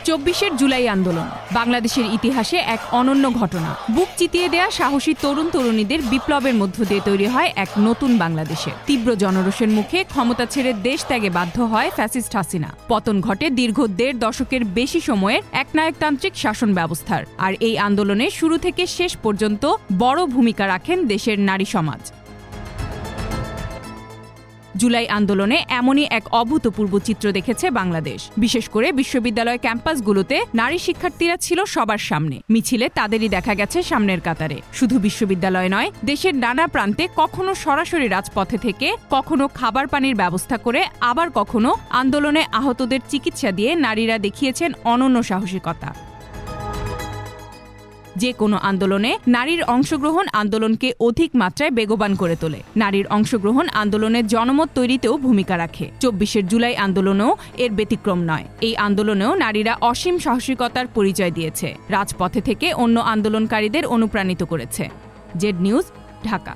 ২৪ জুলাই আন্দোলন বাংলাদেশের ইতিহাসে এক অনন্য ঘটনা। বুক চিতিয়ে দেয়া সাহসী তরুণ তরুণীদের বিপ্লবের মধ্য দিয়ে তৈরি হয় এক নতুন বাংলাদেশে। তীব্র জনরোষের মুখে ক্ষমতা ছেড়ে দেশ ত্যাগে বাধ্য হয় ফ্যাসিস্ট হাসিনা। পতন ঘটে দীর্ঘ ১.৫ দশকের বেশি সময়ের একনায়কতান্ত্রিক শাসন ব্যবস্থার। আর এই আন্দোলনে শুরু থেকে শেষ পর্যন্ত বড় ভূমিকা রাখেন দেশের নারী সমাজ। জুলাই আন্দোলনে এমনই এক অভূতপূর্ব চিত্র দেখেছে বাংলাদেশ। বিশেষ করে বিশ্ববিদ্যালয় ক্যাম্পাসগুলোতে নারী শিক্ষার্থীরা ছিল সবার সামনে। মিছিলে তাদেরই দেখা গেছে সামনের কাতারে। শুধু বিশ্ববিদ্যালয় নয়, দেশের নানা প্রান্তে কখনো সরাসরি রাজপথে থেকে, কখনো খাবার পানির ব্যবস্থা করে, আবার কখনো আন্দোলনে আহতদের চিকিৎসা দিয়ে নারীরা দেখিয়েছেন অনন্য সাহসিকতা। যে কোনো আন্দোলনে নারীর অংশগ্রহণ আন্দোলনকে অধিক মাত্রায় বেগবান করে তোলে। নারীর অংশগ্রহণ আন্দোলনের জনমত তৈরিতেও ভূমিকা রাখে। ২৪ জুলাই আন্দোলনেও এর ব্যতিক্রম নয়। এই আন্দোলনেও নারীরা অসীম সাহসিকতার পরিচয় দিয়েছে, রাজপথে থেকে অন্য আন্দোলনকারীদের অনুপ্রাণিত করেছে। Z news, Dhaka.